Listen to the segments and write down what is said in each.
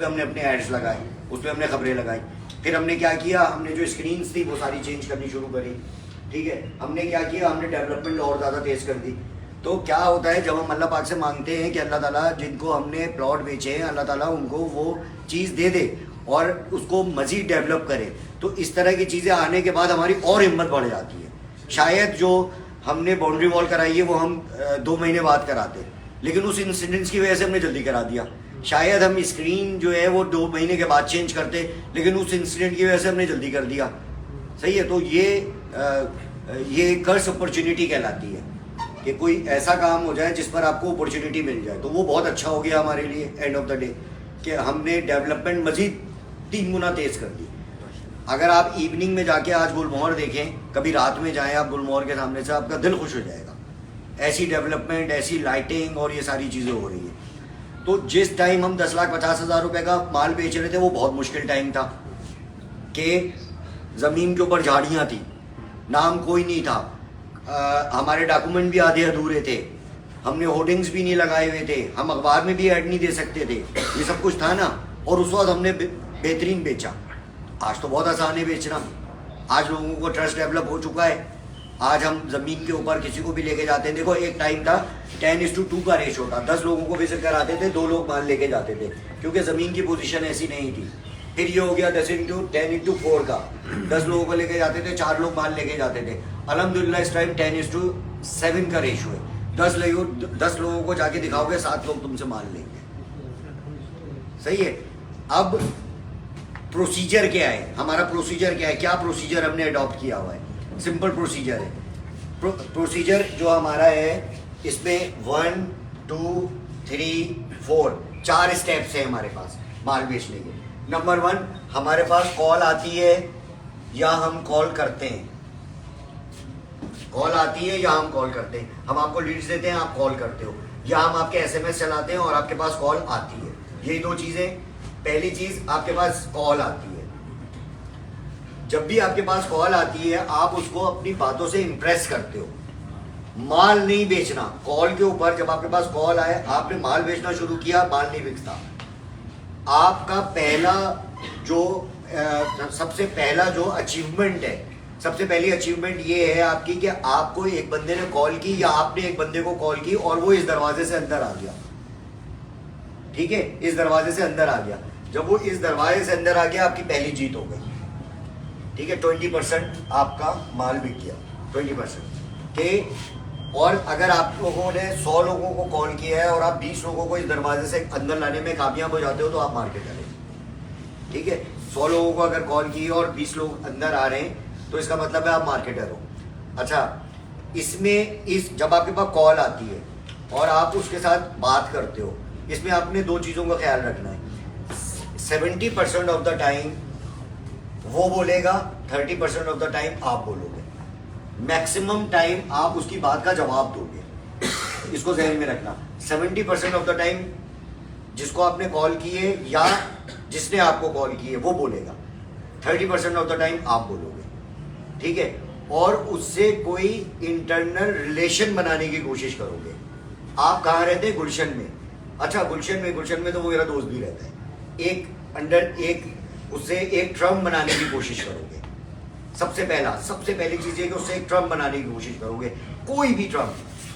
पे हमने अपने एड्स लगाए, उस पर हमने खबरें लगाई। फिर हमने क्या किया, हमने जो स्क्रीन्स थी वो सारी चेंज करनी शुरू करी। ठीक है, हमने क्या किया, हमने डेवलपमेंट और ज़्यादा तेज कर दी। तो क्या होता है, जब हम अल्लाह पाक से मांगते हैं कि अल्लाह ताला जिनको हमने प्लॉट बेचे हैं अल्लाह ताला उनको वो चीज़ दे दे और उसको मज़ीद डेवलप करे, तो इस तरह की चीज़ें आने के बाद हमारी और हिम्मत बढ़ जाती है। शायद जो हमने बाउंड्री वॉल कराई है वो हम 2 महीने बाद कराते, लेकिन उस इंसिडेंट्स की वजह से हमने जल्दी करा दिया। शायद हम स्क्रीन जो है वो 2 महीने के बाद चेंज करते, लेकिन उस इंसिडेंट की वजह से हमने जल्दी कर दिया। सही है, तो ये कर्स अपॉर्चुनिटी कहलाती है कि कोई ऐसा काम हो जाए जिस पर आपको अपॉर्चुनिटी मिल जाए। तो वो बहुत अच्छा हो गया हमारे लिए एंड ऑफ द डे कि हमने डेवलपमेंट मजीद 3 गुना तेज़ कर दी। अगर आप इवनिंग में जाके आज गुलमोहर देखें, कभी रात में जाएं आप गुलमोहर के सामने से, आपका दिल खुश हो जाएगा। ऐसी डेवलपमेंट, ऐसी लाइटिंग और ये सारी चीज़ें हो रही हैं। तो जिस टाइम हम 10,50,000 रुपए का माल बेच रहे थे वो बहुत मुश्किल टाइम था कि ज़मीन के ऊपर झाड़ियाँ थी, नाम कोई नहीं था, हमारे डॉक्यूमेंट भी आधे अधूरे थे, हमने होर्डिंग्स भी नहीं लगाए हुए थे, हम अखबार में भी ऐड नहीं दे सकते थे, ये सब कुछ था ना। और उस वक्त हमने बेहतरीन बेचा। आज तो बहुत आसान है बेचना, आज लोगों को ट्रस्ट डेवलप हो चुका है। आज हम ज़मीन के ऊपर किसी को भी लेके जाते हैं। देखो एक टाइम था 10:2 का रेशो था, 10 लोगों को विजिट कराते थे, 2 लोग माल लेके जाते थे, क्योंकि ज़मीन की पोजीशन ऐसी नहीं थी। फिर ये हो गया 10:4 का, 10 लोगों को लेके जाते थे, 4 लोग माल लेके जाते थे। अल्हम्दुलिल्लाह इस टाइम 10:7 का रेशो है। 10 लोगों को जाके दिखाओगे, 7 लोग तुमसे माल लेंगे। सही है। अब प्रोसीजर क्या है, हमारा प्रोसीजर क्या है, क्या प्रोसीजर हमने अडॉप्ट किया हुआ है? सिंपल प्रोसीजर है। प्रोसीजर जो हमारा है इसमें 1 2 3 4 4 स्टेप्स हैं हमारे पास माल बेचने के। नंबर 1, हमारे पास कॉल आती है या हम कॉल करते हैं। कॉल आती है या हम कॉल करते हैं, हम आपको लीड्स देते हैं, आप कॉल करते हो, या हम आपके SMS चलाते हैं और आपके पास कॉल आती है। यही 2 चीज़ें। पहली चीज़, आपके पास कॉल आती है। जब भी आपके पास कॉल आती है आप उसको अपनी बातों से इंप्रेस करते हो। माल नहीं बेचना, कॉल के ऊपर जब आपके पास कॉल आए, आपने माल बेचना शुरू किया, माल नहीं बिकता। आपका पहला जो सबसे पहला जो अचीवमेंट है, सबसे पहली अचीवमेंट ये है आपकी कि आपको एक बंदे ने कॉल की या आपने एक बंदे को कॉल की और वो इस दरवाजे से अंदर आ गया। ठीक है, इस दरवाजे से अंदर आ गया। जब वो इस दरवाजे से अंदर आ गया, आपकी पहली जीत हो गई। ठीक है, 20% आपका माल बिक गया, 20% के। और अगर आप लोगों ने 100 लोगों को कॉल किया है और आप 20 लोगों को इस दरवाजे से अंदर लाने में कामयाब हो जाते हो तो आप मार्केट करें। ठीक है, 100 लोगों को अगर कॉल की और 20 लोग अंदर आ रहे हैं तो इसका मतलब है आप मार्केटर हो। अच्छा, इसमें जब आपके पास कॉल आती है और आप उसके साथ बात करते हो, इसमें आपने 2 चीज़ों का ख्याल रखना है। 70% ऑफ द टाइम वो बोलेगा, 30% ऑफ द टाइम आप बोलोगे। मैक्सिमम टाइम आप उसकी बात का जवाब दोगे। इसको ध्यान में रखना। 70% ऑफ द टाइम जिसको आपने कॉल की है या जिसने आपको कॉल की है वो बोलेगा, 30% ऑफ द टाइम आप बोलोगे। ठीक है, और उससे कोई इंटरनल रिलेशन बनाने की कोशिश करोगे। आप कहाँ रहते हैं? गुलशन में। अच्छा, गुलशन में तो वो मेरा दोस्त भी रहता है। उससे एक ट्रम बनाने की कोशिश करोगे। सबसे पहली चीज़ है कि उससे एक ट्रम बनाने की कोशिश करोगे, कोई भी ट्रम।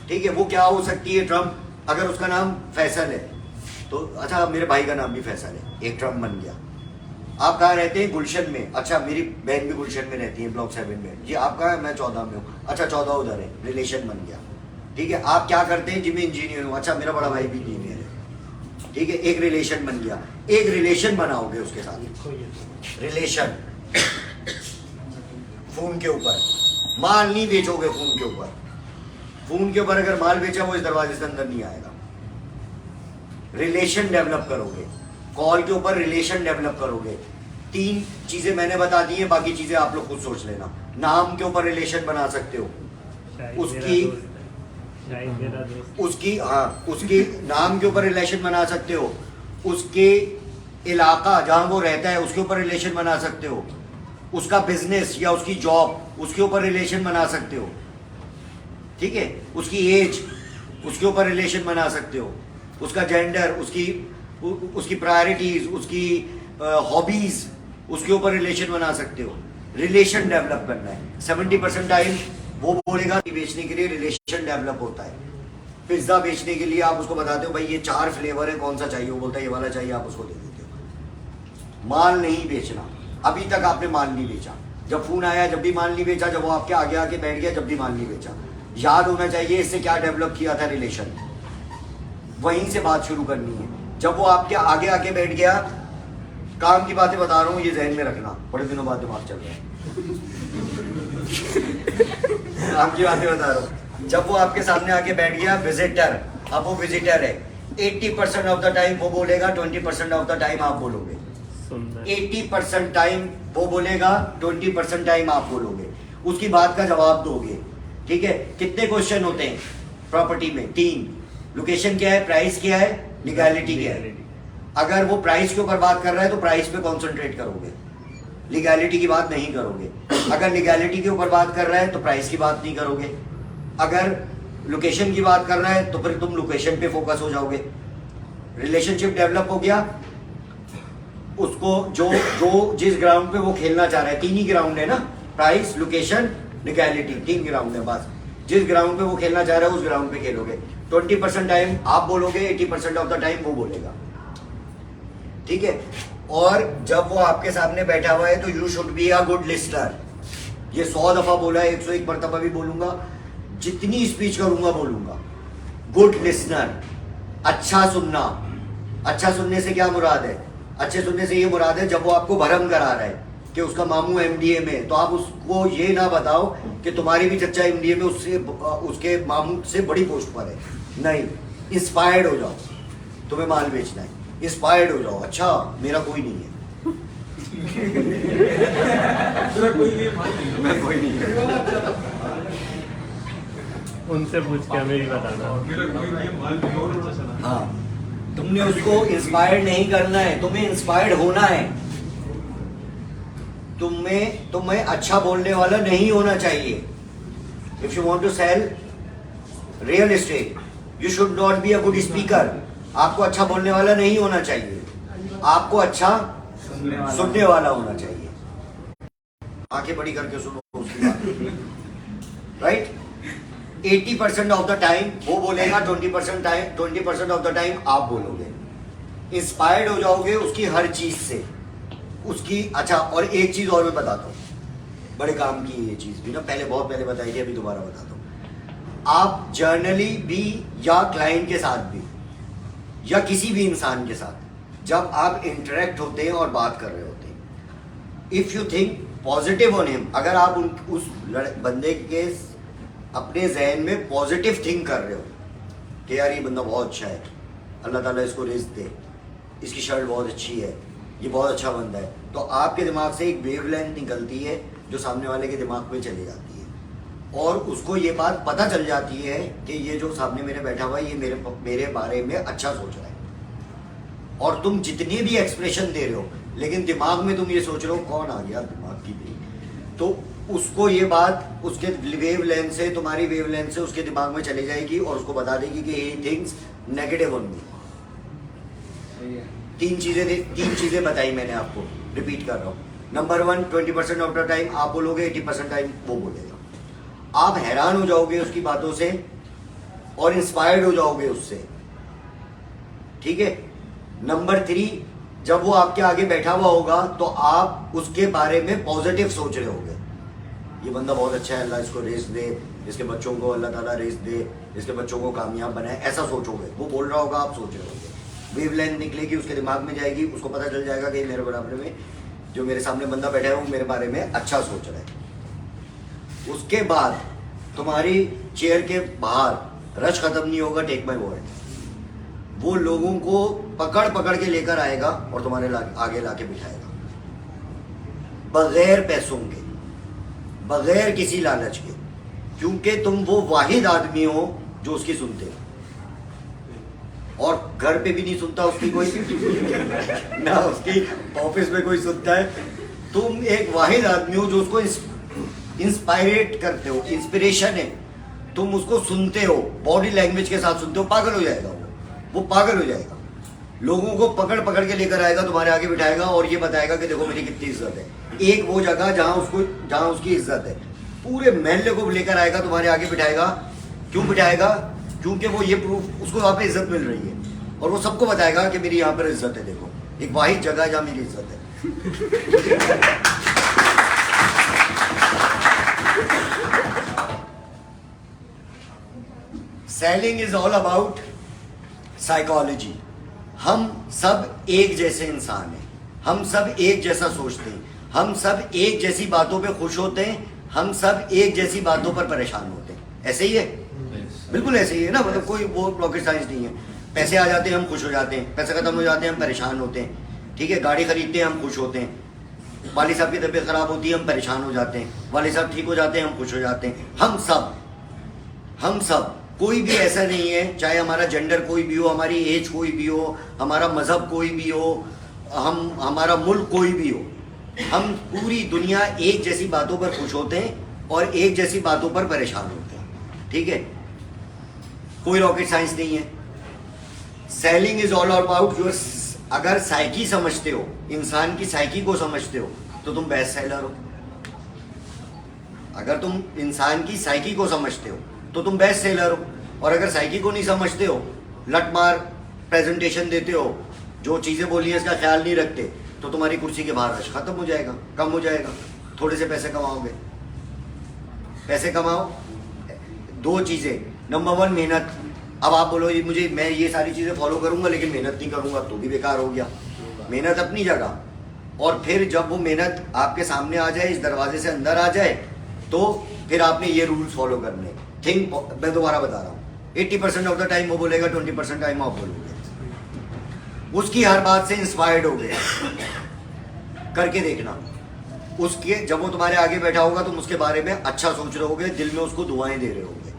ठीक है, वो क्या हो सकती है ट्रम? अगर उसका नाम फैसल है तो अच्छा, मेरे भाई का नाम भी फैसल है, एक ट्रम बन गया। आप कहाँ रहते हैं? गुलशन में। अच्छा, मेरी बहन भी गुलशन में रहती है, ब्लॉक 7 में। जी, आप कहाँ है? मैं 14 में हूँ। अच्छा, 14 उधर है, रिलेशन बन गया। ठीक है, आप क्या करते हैं? जिम इंजीनियर हूँ। अच्छा, मेरा बड़ा भाई भी इंजीनियर है। ठीक है, एक रिलेशन बन गया। एक रिलेशन बनाओगे उसके साथ, रिलेशन फोन के ऊपर। माल नहीं बेचोगे फोन के ऊपर। फोन के ऊपर अगर माल बेचा वो इस दरवाजे से अंदर नहीं आएगा। रिलेशन डेवलप करोगे, कॉल के ऊपर रिलेशन डेवलप करोगे। 3 चीजें मैंने बता दी हैं, बाकी चीजें आप लोग खुद सोच लेना। नाम के ऊपर रिलेशन बना सकते हो, उसकी नाम के ऊपर रिलेशन बना सकते हो, उसके इलाका जहां वो रहता है उसके ऊपर रिलेशन बना सकते हो, उसका बिजनेस या उसकी जॉब उसके ऊपर रिलेशन बना सकते हो। ठीक है, उसकी एज उसके ऊपर रिलेशन बना सकते हो, उसका जेंडर, उसकी उसकी प्रायोरिटीज, उसकी हॉबीज, उसके ऊपर रिलेशन बना सकते हो। रिलेशन डेवलप करना है। 70% टाइम वो बोलेगा कि बेचने के लिए रिलेशन डेवलप होता है। पिज्जा बेचने के लिए आप उसको बताते हो भाई ये 4 फ्लेवर है, कौन सा चाहिए, वो बोलता है ये वाला चाहिए, आप उसको दे देते हो। माल नहीं बेचना, अभी तक आपने माल नहीं बेचा। जब फोन आया जब भी माल नहीं बेचा, जब वो आपके आगे आके बैठ गया जब भी माल नहीं बेचा। याद होना चाहिए इससे क्या डेवलप किया था रिलेशन, वहीं से बात शुरू करनी है। जब वो आपके आगे आके बैठ गया, काम की बातें बता रहा हूँ, ये जहन में रखना, बड़े दिनों बाद दिमाग चल रहा है। काम की बातें बता रहा हूँ। जब वो आपके सामने आके बैठ गया, विजिटर, अब वो विजिटर है, 80% ऑफ द टाइम वो बोलेगा, 20% ऑफ द टाइम आप बोलोगे। 80% टाइम वो बोलेगा, 20% टाइम आप बोलोगे, उसकी बात का जवाब दोगे। ठीक है, कितने क्वेश्चन होते हैं प्रॉपर्टी में? 3। लोकेशन क्या है, प्राइस क्या है, लीगैलिटी क्या है। अगर वो प्राइस के ऊपर बात कर रहा है तो प्राइस पे कॉन्सेंट्रेट करोगे, लीगैलिटी की बात नहीं करोगे। अगर लीगैलिटी के ऊपर बात कर रहा है तो प्राइस की बात नहीं करोगे। अगर लोकेशन की बात कर रहा है तो फिर तुम लोकेशन पे फोकस हो जाओगे। रिलेशनशिप डेवलप हो गया। उसको जो जो जिस ग्राउंड पे वो खेलना चाह रहा है, 3 ही ग्राउंड है ना, प्राइस, लोकेशन, लीगैलिटी, 3 ग्राउंड है बस। जिस ग्राउंड पे वो खेलना चाह रहा है उस ग्राउंड पे खेलोगे। 20% टाइम आप बोलोगे, 80% ऑफ द टाइम वो बोलेगा। ठीक है, और जब वो आपके सामने बैठा हुआ है तो you should be a good listener. ये 100 दफा बोला है, 101 मरतबा भी बोलूंगा, जितनी स्पीच करूंगा बोलूंगा। गुड लिस्नर, अच्छा सुनना। अच्छा सुनने से क्या मुराद है? अच्छे सुनने से ये मुराद है जब वो आपको भरम करा रहा है कि उसका मामू एमडीए में, तो आप उसको ये ना बताओ कि तुम्हारी भी चच्चा एमडीए में, उसके मामू से बड़ी पोस्ट पर है। नहीं, इंस्पायर्ड हो जाओ, तुम्हें माल बेचना है, इंस्पायर्ड हो जाओ। अच्छा, मेरा कोई नहीं है। मैं कोई नहीं है। उनसे पूछ के हमें भी बताना। हाँ, तुमने उसको इंस्पायर्ड नहीं करना है, तुम्हें इंस्पायर्ड होना है। तुम्हें अच्छा बोलने वाला नहीं होना चाहिए। If you want to sell real estate, you should not be a good speaker. आपको अच्छा बोलने वाला नहीं होना चाहिए, आपको अच्छा सुनने वाला होना चाहिए। आंखें बड़ी करके सुनो उसकी बात। राइट? 80% ऑफ द टाइम वो बोलेगा, 20% ऑफ द टाइम आप बोलोगे। इंस्पायर्ड हो जाओगे उसकी हर चीज से, उसकी। अच्छा, और एक चीज और मैं बताता हूँ, बड़े काम की ये चीज भी ना, बहुत पहले बताई थी, अभी दोबारा बताता हूँ। आप जर्नली भी या क्लाइंट के साथ भी या किसी भी इंसान के साथ जब आप इंटरेक्ट होते हैं और बात कर रहे होते हैं, if you think positive on him, अगर आप उस बंदे के अपने जहन में पॉजिटिव थिंक कर रहे हो कि यार ये बंदा बहुत अच्छा है, अल्लाह ताला इसको रिज़्क दे, इसकी शर्ट बहुत अच्छी है, ये बहुत अच्छा बंदा है, तो आपके दिमाग से एक वेवलेंथ निकलती है जो सामने वाले के दिमाग में चली जाती है, और उसको ये बात पता चल जाती है कि ये जो सामने मेरे बैठा हुआ है ये मेरे बारे में अच्छा सोच रहा है। और तुम जितने भी एक्सप्रेशन दे रहे हो, लेकिन दिमाग में तुम ये सोच रहे हो कौन आ गया दिमाग की भी, तो उसको ये बात उसके वेवलेंथ से, तुम्हारी वेवलेंथ से उसके दिमाग में चली जाएगी और उसको बता देगी कि he thinks negative on me. 3 चीजें बताई मैंने आपको, रिपीट कर रहा हूँ। नंबर 1, 20% ऑफ द टाइम आप बोलोगे, 80% टाइम वो बोलेगा। आप हैरान हो जाओगे उसकी बातों से और इंस्पायर्ड हो जाओगे उससे। ठीक है। नंबर 3, जब वो आपके आगे बैठा हुआ होगा तो आप उसके बारे में पॉजिटिव सोच रहे होगे, ये बंदा बहुत अच्छा है, अल्लाह इसको रिज़्क दे, इसके बच्चों को अल्लाह ताला रिज़्क दे, इसके बच्चों को कामयाब बनाए, ऐसा सोचोगे। वो बोल रहा होगा, आप सोच रहे होगे, वेवलेंथ निकलेगी, उसके दिमाग में जाएगी, उसको पता चल जाएगा कि मेरे बराबर में जो मेरे सामने बंदा बैठा है वो मेरे बारे में अच्छा सोच रहा है। उसके बाद तुम्हारी चेयर के बाहर रश खत्म नहीं होगा, टेक माई वर्ड, वो लोगों को पकड़ पकड़ के लेकर आएगा और तुम्हारे आगे लाके बिठाएगा, बगैर पैसों के, बगैर किसी लालच के, क्योंकि तुम वो वाहिद आदमी हो जो उसकी सुनते हो, और घर पे भी नहीं सुनता उसकी कोई ना उसकी ऑफिस में कोई सुनता है। तुम एक वाहिद आदमी हो जो उसको इंस्पायरेट करते हो, इंस्पिरेशन है, तुम उसको सुनते हो, बॉडी लैंग्वेज के साथ सुनते हो, पागल हो जाएगा वो पागल हो जाएगा। लोगों को पकड़ पकड़ के लेकर आएगा, तुम्हारे आगे बिठाएगा और ये बताएगा कि देखो मेरी कितनी इज्जत है। एक वो जगह जहाँ उसकी इज्जत है, पूरे महल्ले को लेकर आएगा, तुम्हारे आगे बिठाएगा। क्यों बिठाएगा? क्योंकि वो ये प्रूफ, उसको वहाँ पे इज्जत मिल रही है और वो सबको बताएगा कि मेरी यहाँ पर इज्जत है। देखो एक वाहिद जगह है जहाँ मेरी इज्जत है। Selling is all about psychology. हम सब एक जैसे इंसान हैं, हम सब एक जैसा सोचते हैं, हम सब एक जैसी बातों पे खुश होते हैं, हम सब एक जैसी बातों पर परेशान होते हैं। ऐसे ही है, बिल्कुल ऐसे ही है ना। मतलब कोई वो रॉकेट साइंस नहीं है। पैसे आ जाते हैं हम खुश हो जाते हैं, पैसे खत्म हो जाते हैं हम परेशान होते हैं, ठीक है। गाड़ी खरीदते हैं हम खुश होते हैं, वाली साहब की तबीयत खराब होती है हम परेशान हो जाते हैं, वाली साहब ठीक हो जाते हैं हम खुश हो जाते हैं। हम सब कोई भी ऐसा नहीं है, चाहे हमारा जेंडर कोई भी हो, हमारी एज कोई भी हो, हमारा मजहब कोई भी हो, हमारा मुल्क कोई भी हो, हम पूरी दुनिया एक जैसी बातों पर खुश होते हैं और एक जैसी बातों पर परेशान होते हैं, ठीक है। कोई रॉकेट साइंस नहीं है। Selling is all about your, अगर साइकी समझते हो, इंसान की साइकी को समझते हो, तो तुम बेस्ट सेलर हो। अगर तुम इंसान की साइकी को समझते हो तो तुम बेस्ट सेलर हो, और अगर साइकी को नहीं समझते हो, लटमार प्रेजेंटेशन देते हो, जो चीज़ें बोली हैं इसका ख्याल नहीं रखते, तो तुम्हारी कुर्सी के बाहर रश खत्म हो जाएगा, कम हो जाएगा। थोड़े से पैसे कमाओगे, पैसे कमाओ। दो चीज़ें, नंबर वन मेहनत। अब आप बोलो ये मुझे, मैं ये सारी चीज़ें फॉलो करूंगा लेकिन मेहनत नहीं करूंगा, तो भी बेकार हो गया। मेहनत अपनी जगह, और फिर जब वो मेहनत आपके सामने आ जाए, इस दरवाजे से अंदर आ जाए, तो फिर आपने ये रूल्स फॉलो करने। थिंक, मैं दोबारा बता रहा हूँ, 80% ऑफ द टाइम वो बोलेगा, 20% टाइम आप बोलोगे। उसकी हर बात से इंस्पायर्ड हो गए, करके देखना। उसके जब वो तुम्हारे आगे बैठा होगा तुम उसके बारे में अच्छा सोच रहे होगे, दिल में उसको दुआएं दे रहे होगे,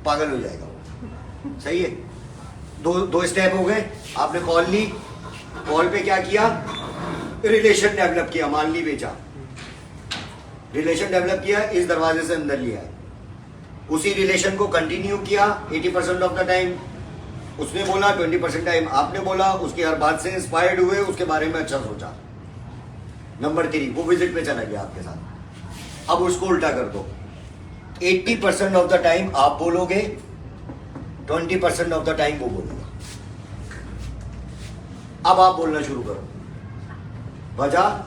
पागल हो जाएगा वो। सही है। दो स्टेप हो गए। आपने कॉल ली, कॉल पे क्या किया? रिलेशन डेवलप किया, मान ली बेचा, रिलेशन डेवलप किया, इस दरवाजे से अंदर लिया है, उसी रिलेशन को कंटिन्यू किया 80% ऑफ द टाइम। उसने बोला, 20% टाइम आपने बोला, उसकी हर बात से इंस्पायर्ड हुए, उसके बारे में अच्छा सोचा। नंबर 3, वो विजिट पे चला गया आपके साथ। अब उसको उल्टा कर दो, 80% ऑफ द टाइम आप बोलोगे, 20% ऑफ द टाइम वो बोलेगा। अब आप बोलना शुरू करो। वजह,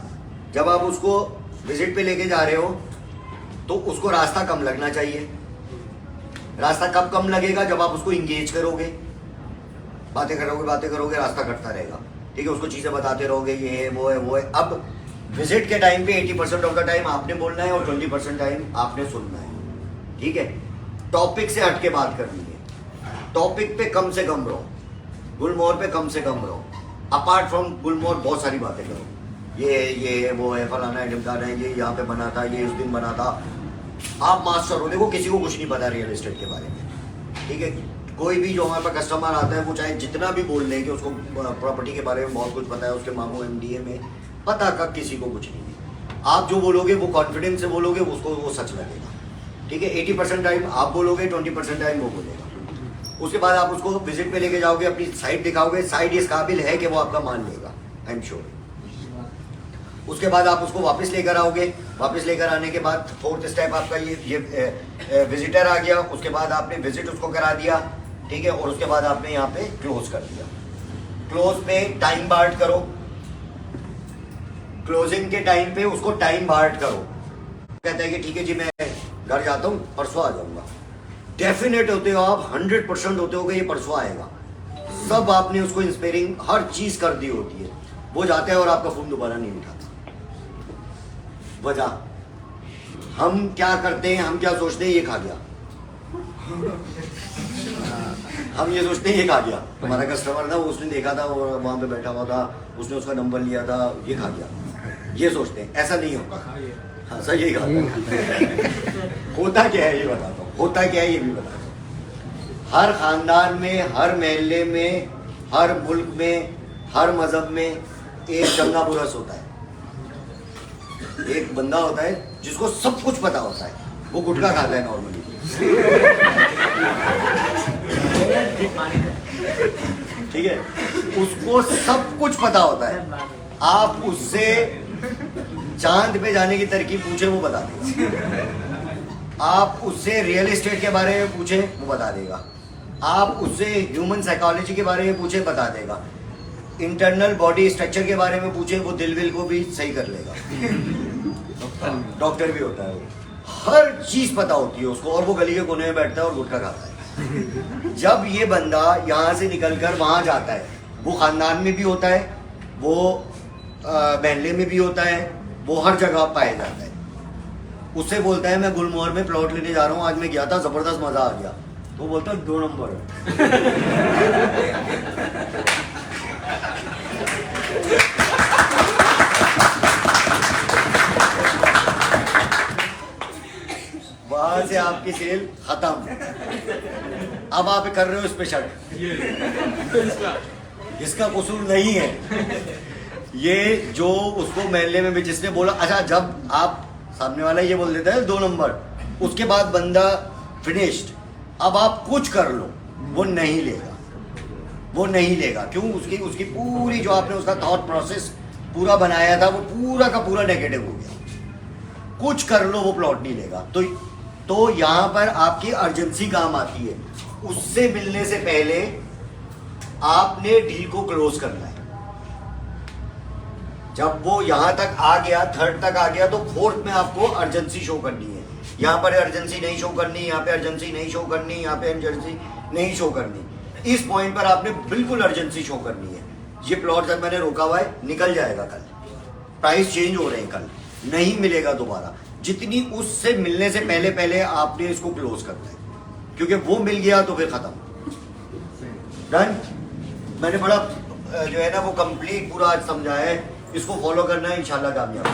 जब आप उसको विजिट पे लेके जा रहे हो तो उसको रास्ता कम लगना चाहिए। रास्ता कब कम लगेगा? जब आप उसको इंगेज करोगे, बातें करोगे, रास्ता कटता रहेगा, ठीक है। उसको चीजें बताते रहोगे, ये है वो है वो है। अब विजिट के टाइम पे 80% ऑफ द टाइम आपने बोलना है और 20% टाइम आपने सुनना है, ठीक है। टॉपिक से हट के बात करनी है, टॉपिक पे कम से कम रहो, गुलमोहर पे कम से कम रहो। अपार्ट फ्रॉम गुलमोहर बहुत सारी बातें करो, ये वो है, फलाना है, ढिमकाना है, ये यहाँ पे बना था, ये इस दिन बना था। आप मास्टर हो। देखो किसी को कुछ नहीं पता रियल एस्टेट के बारे में, ठीक है। कोई भी जो हमारे पास कस्टमर आता है, वो चाहे जितना भी बोल लें कि उसको प्रॉपर्टी के बारे में बहुत कुछ पता है, उसके मामू MDA में पता का किसी को कुछ नहीं है। आप जो बोलोगे वो कॉन्फिडेंस से बोलोगे, उसको वो सच लगेगा, ठीक है। 80% टाइम आप बोलोगे, 20% टाइम वो बोलेगा। उसके बाद आप उसको विजिट पे लेके जाओगे, अपनी साइड दिखाओगे, साइड इस काबिल है कि वो आपका मान लेगा, आई एम श्योर। उसके बाद आप उसको वापस लेकर आओगे, वापस लेकर आने के बाद 4th स्टेप आपका ये विजिटर आ गया। उसके बाद आपने विजिट उसको करा दिया, ठीक है, और उसके बाद आपने यहाँ पे क्लोज कर दिया। क्लोज पे टाइम बार्ट करो, क्लोजिंग के टाइम पे उसको टाइम बार्ट करो। कहता है कि ठीक है जी मैं घर जाता हूँ, परसों आ जाऊंगा। डेफिनेट होते हो आप, 100% होते हो कि ये परसों आएगा। सब आपने उसको इंस्पायरिंग हर चीज कर दी होती है, वो जाता है और आपका फोन दोबारा नहीं उठाता। वजह, हम क्या करते हैं, हम क्या सोचते हैं, ये खा गया। हम ये सोचते हैं ये खा गया। हमारा कस्टमर था, उसने देखा था और वहां पे बैठा हुआ था, उसने उसका नंबर लिया था, ये खा गया। ये सोचते हैं, ऐसा नहीं होगा। हाँ सर, यही खाता होता क्या है ये बताता हूँ, होता क्या है ये भी बताता हूँ। हर खानदान में, हर महल्ले में, हर मुल्क में, हर मजहब में एक गंगा बुरस होता है। एक बंदा होता है जिसको सब कुछ पता होता है, वो गुटखा खाता है नॉर्मली। ठीक है, उसको सब कुछ पता होता है। आप उससे चांद पे जाने की तरकीब पूछे वो बता देगा। आप उससे रियल एस्टेट के बारे में पूछे वो बता देगा। आप उससे ह्यूमन साइकोलॉजी के बारे में पूछे बता देगा। इंटरनल बॉडी स्ट्रक्चर के बारे में पूछे वो दिल विल को भी सही कर लेगा। डॉक्टर भी होता है वो, हर चीज पता होती है उसको, और वो गली के कोने में बैठता है और गुटखा खाता है। जब ये बंदा यहाँ से निकलकर वहां जाता है, वो खानदान में भी होता है, वो महल्ले में भी होता है, वो हर जगह पाया जाता है। उससे बोलता है मैं गुलमोहर में प्लॉट लेने जा रहा हूँ, आज मैं गया था, जबरदस्त मजा आ गया। तो वो बोलता है 2 नंबर वहां से आपकी सेल खत्म। अब आप कर रहे हो स्पेशल, इसका कसूर नहीं है। ये जो उसको महल्ले में भी जिसने बोला, अच्छा जब आप सामने वाला ये बोल देता है 2 नंबर, उसके बाद बंदा फिनिश्ड, अब आप कुछ कर लो वो नहीं लेगा, वो नहीं लेगा। क्यों? उसकी पूरी जो आपने उसका थॉट प्रोसेस पूरा बनाया था वो पूरा का पूरा नेगेटिव हो गया। कुछ कर लो वो प्लॉट नहीं लेगा। तो यहाँ पर आपकी अर्जेंसी काम आती है। उससे मिलने से पहले आपने डील को क्लोज करना है। जब वो यहां तक आ गया, 3rd तक आ गया, तो 4th में आपको अर्जेंसी शो करनी है। यहाँ पर अर्जेंसी नहीं शो करनी, यहाँ पे अर्जेंसी नहीं शो करनी, यहाँ पे अर्जेंसी नहीं शो करनी। इस पॉइंट पर आपने बिल्कुल अर्जेंसी शो करनी है। ये प्लॉट जब मैंने रोका हुआ है, निकल जाएगा कल, प्राइस चेंज हो रहे हैं कल, नहीं मिलेगा दोबारा। जितनी उससे मिलने से पहले पहले आपने इसको क्लोज करना है, क्योंकि वो मिल गया तो फिर खत्म, डन। मैंने बड़ा जो है ना वो कंप्लीट पूरा आज समझाया है। इसको फॉलो करना है, इंशाल्लाह कामयाब।